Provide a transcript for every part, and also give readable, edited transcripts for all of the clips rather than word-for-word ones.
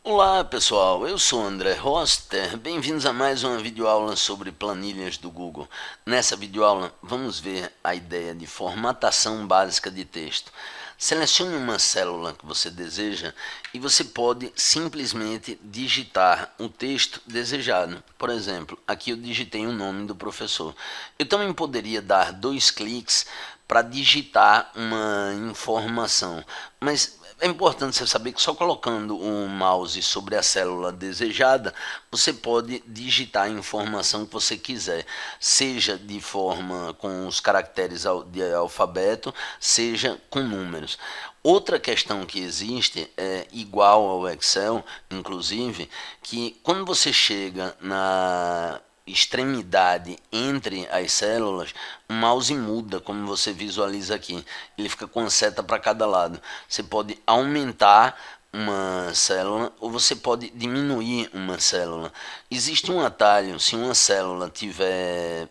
Olá pessoal, eu sou André Roster, bem-vindos a mais uma videoaula sobre planilhas do Google. Nessa videoaula vamos ver a ideia de formatação básica de texto. Selecione uma célula que você deseja e você pode simplesmente digitar o texto desejado. Por exemplo, aqui eu digitei o nome do professor. Eu também poderia dar 2 cliques para digitar uma informação, mas é importante você saber que só colocando o mouse sobre a célula desejada, você pode digitar a informação que você quiser, seja de forma com os caracteres de alfabeto, seja com números. Outra questão que existe é igual ao Excel, inclusive, que quando você chega na extremidade entre as células, o mouse muda, como você visualiza aqui. Ele fica com a seta para cada lado. Você pode aumentar uma célula ou você pode diminuir uma célula. Existe um atalho, se uma célula tiver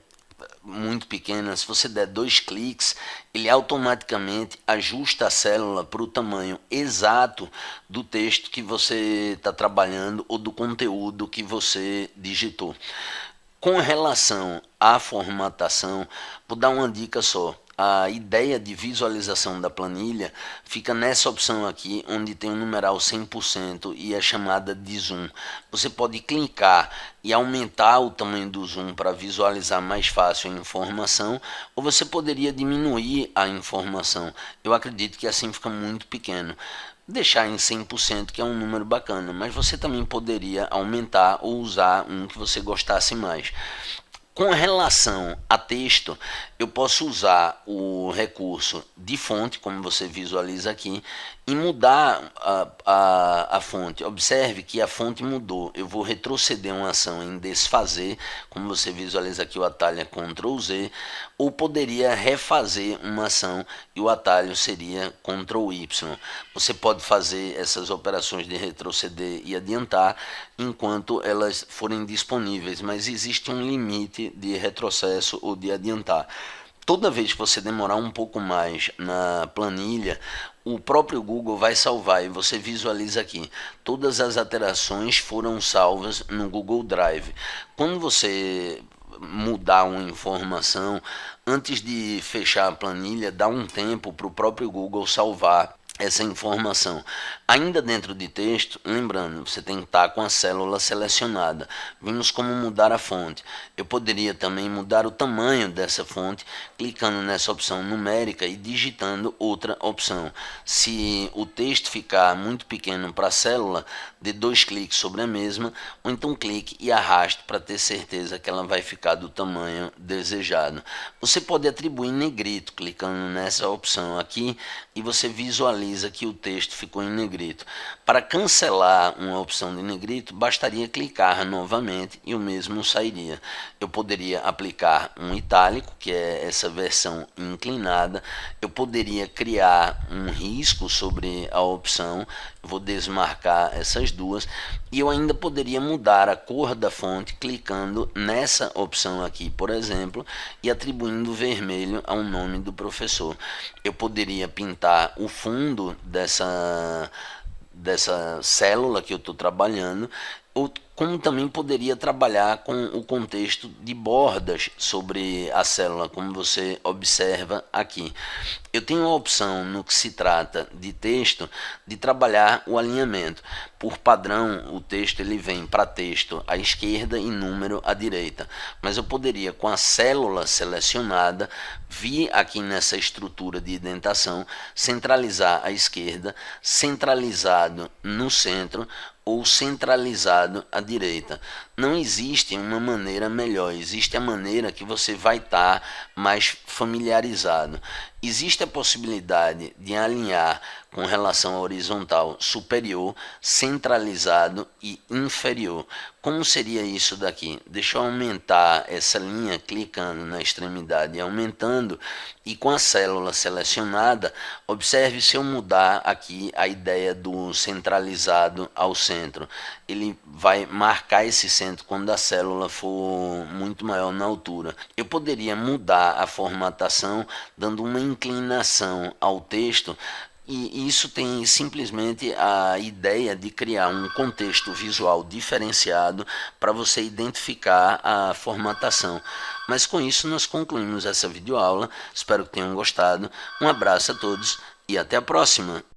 muito pequena, se você der 2 cliques, ele automaticamente ajusta a célula para o tamanho exato do texto que você está trabalhando ou do conteúdo que você digitou. Com relação à formatação, vou dar uma dica só. A ideia de visualização da planilha fica nessa opção aqui, onde tem o numeral 100% e é chamada de zoom. Você pode clicar e aumentar o tamanho do zoom para visualizar mais fácil a informação, ou você poderia diminuir a informação. Eu acredito que assim fica muito pequeno. Deixar em 100%, que é um número bacana, mas você também poderia aumentar ou usar um que você gostasse mais. Com relação a texto, eu posso usar o recurso de fonte, como você visualiza aqui, e mudar a fonte. Observe que a fonte mudou. Eu vou retroceder uma ação em desfazer, como você visualiza aqui, o atalho é Ctrl Z, ou poderia refazer uma ação e o atalho seria Ctrl Y. Você pode fazer essas operações de retroceder e adiantar enquanto elas forem disponíveis, mas existe um limite de retrocesso ou de adiantar. Toda vez que você demorar um pouco mais na planilha, o próprio Google vai salvar e você visualiza aqui. Todas as alterações foram salvas no Google Drive. Quando você mudar uma informação, antes de fechar a planilha, dá um tempo para o próprio Google salvar essa informação. Ainda dentro de texto, lembrando, você tem que estar com a célula selecionada. Vimos como mudar a fonte. Eu poderia também mudar o tamanho dessa fonte, clicando nessa opção numérica e digitando outra opção. Se o texto ficar muito pequeno para a célula, dê 2 cliques sobre a mesma, ou então clique e arraste para ter certeza que ela vai ficar do tamanho desejado. Você pode atribuir negrito, clicando nessa opção aqui, e você visualiza que o texto ficou em negrito. Para cancelar uma opção de negrito, bastaria clicar novamente e o mesmo sairia. Eu poderia aplicar um itálico, que é essa versão inclinada. Eu poderia criar um risco sobre a opção. Vou desmarcar essas duas. E eu ainda poderia mudar a cor da fonte clicando nessa opção aqui, por exemplo, e atribuindo vermelho ao nome do professor. Eu poderia pintar o fundo dessa célula que eu estou trabalhando, ou como também poderia trabalhar com o contexto de bordas sobre a célula, como você observa aqui. Eu tenho a opção, no que se trata de texto, de trabalhar o alinhamento. Por padrão, o texto ele vem para texto à esquerda e número à direita. Mas eu poderia, com a célula selecionada, vir aqui nessa estrutura de indentação, centralizar à esquerda, centralizado no centro, ou centralizado à direita. Não existe uma maneira melhor, existe a maneira que você vai estar mais familiarizado. Existe a possibilidade de alinhar com relação à horizontal superior, centralizado e inferior. Como seria isso daqui? Deixa eu aumentar essa linha clicando na extremidade e aumentando, e com a célula selecionada, observe se eu mudar aqui a ideia do centralizado ao centro. Ele vai marcar esse centro quando a célula for muito maior na altura. Eu poderia mudar a formatação dando uma inclinação ao texto E isso tem simplesmente a ideia de criar um contexto visual diferenciado para você identificar a formatação. Mas com isso nós concluímos essa videoaula. Espero que tenham gostado. Um abraço a todos e até a próxima!